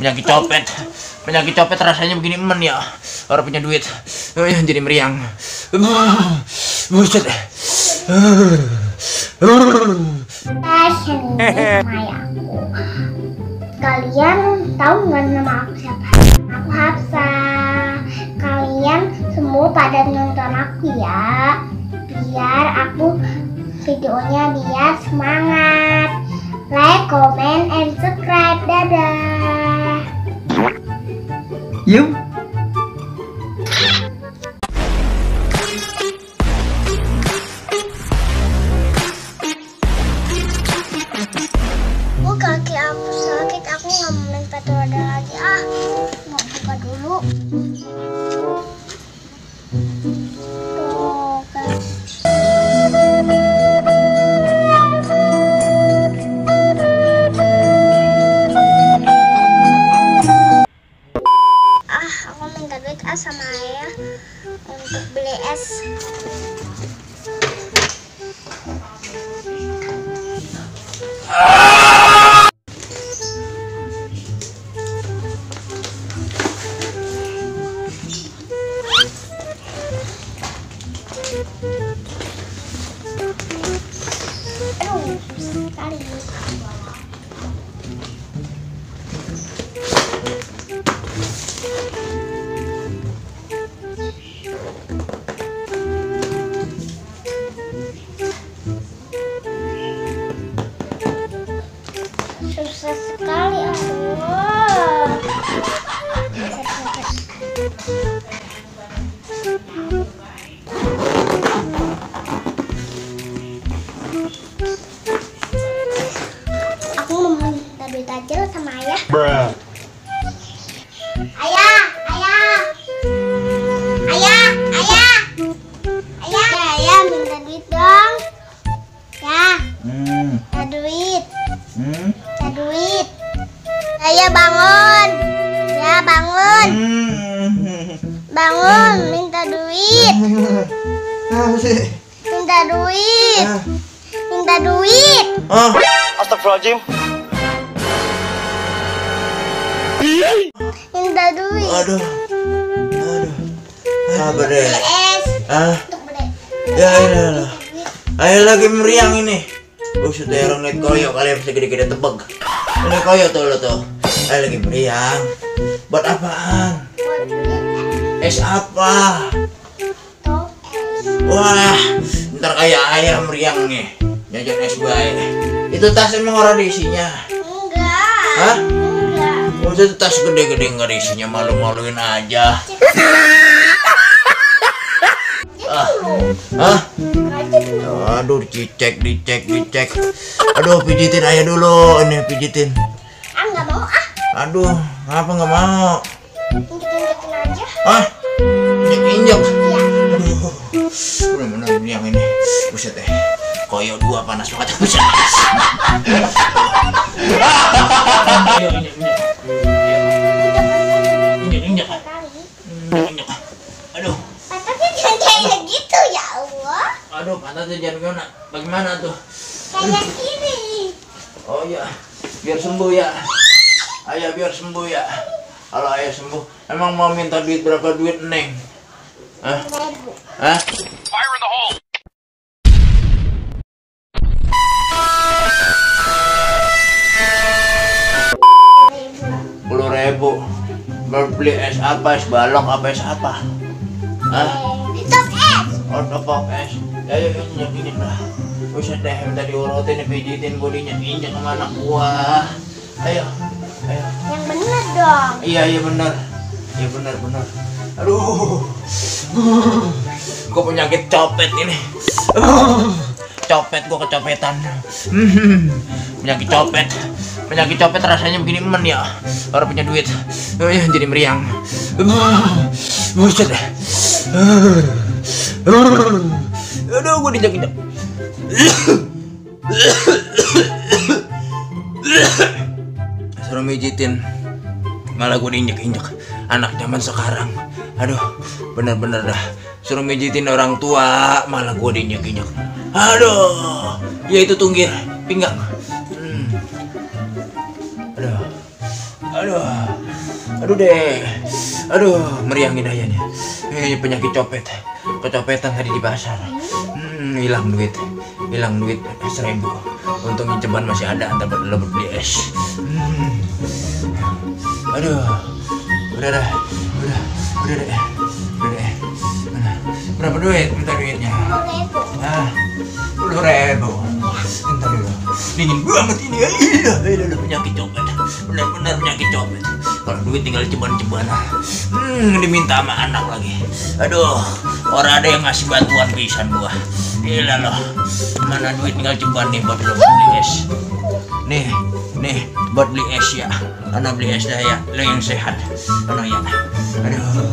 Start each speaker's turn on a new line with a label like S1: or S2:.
S1: Penyakit copet rasanya begini men ya. Orang punya duit jadi meriang. Buset.
S2: Kalian tahu nggak nama aku siapa? Aku Hafsa. Kalian semua pada nonton aku ya, biar aku videonya biar semangat. Like, comment, and subscribe. Dadah.
S1: Yuk.
S2: Kaki aku sakit, aku nggak mau main sepatu roda lagi. Mau buka dulu. Tuh, aku minta duit sama ayah untuk beli es. Aduh, susah sekali. Susah sekali, aduh. Aku mau minta duit aja sama ayah. Ayah, minta duit dong. Ya, minta duit. Minta duit. Ayah bangun. Ya, bangun. Bangun, minta duit. Minta duit. Minta duit.
S3: Astagfirullahaladzim.
S2: Minta duit.
S1: Aduh. Apa deh?
S2: Es. Untuk beli.
S1: Ya ini. Ayo lagi meriang ini. Buset deh orang liat koyo kalian bisa gede-gede tebeg. Ini koyo tuh lo tuh. Ayo lagi meriang. Buat apaan?
S2: Buat beli
S1: Es apa?
S2: tuh es.
S1: Wah, ntar kayak ayam meriang nih. Jajan es baik. Itu tas emang orang diisinya?
S2: Enggak.
S1: Hah?
S2: Enggak.
S1: Maksudnya tas gede-gede nggak diisinya, malu-maluin aja. Hah? Aduh, dicek. Aduh, pijitin aja dulu, ini pijitin.
S2: Nggak mau
S1: Aduh, ngapa nggak mau?
S2: Injek-injekin aja.
S1: Injek.
S2: Iya.
S1: Aduh, bener-bener yang ini. Buset deh, koyo dua panas banget. Buset. Ayo, injek. Injek. Injek. Aduh.
S2: Pantatnya jangan kayak gitu ya Allah.
S1: Aduh, pantatnya jangan gimana? Bagaimana tuh?
S2: Kayak gini.
S1: Oh iya, biar sembuh ya. Ayah biar sembuh ya. Kalau ayah sembuh, emang mau minta duit berapa duit Neng? Hah? 10.000. Beli es apa? Es balok apa es apa? Hah?
S2: Top es.
S1: Oh, topok es. Ayo injek lah. Buset deh, minta diurutin, pijitin, gue injek sama anak gua. Ayo.
S2: Yang bener dong.
S1: Iya benar. Iya benar. Aduh. Gue penyakit copet ini. Copet, gue kecopetan. Penyakit copet rasanya begini men ya. Orang punya duit jadi meriang. Buset deh. Aduh, gue diinjak. Suruh mijitin, malah gue diinjek-injek. Anak zaman sekarang, aduh, bener-bener dah. Suruh mijitin orang tua, malah gue diinjek-injek. Aduh, ya itu tunggir, pinggang. Aduh, Aduh deh. Aduh, meriangin ayahnya. Penyakit copet. Kecopetan tadi di pasar. Hilang duit 1.000. Untungnya ceban masih ada, antar beli es. Aduh, udah deh. Berapa duit? Minta duitnya. 10.000. Bentar dulu. Dingin banget ini. Ilah, penyakit copet. Benar-benar penyakit copet. Kalau duit tinggal ceban-ceban. Diminta sama anak lagi. Aduh, orang ada yang ngasih bantuan pisan gua. Gila loh. Mana duit tinggal ceban nih buat lo beli es. Nih, buat beli es ya. Anak beli es dah ya. Lo yang sehat. Anak ya. Aduh.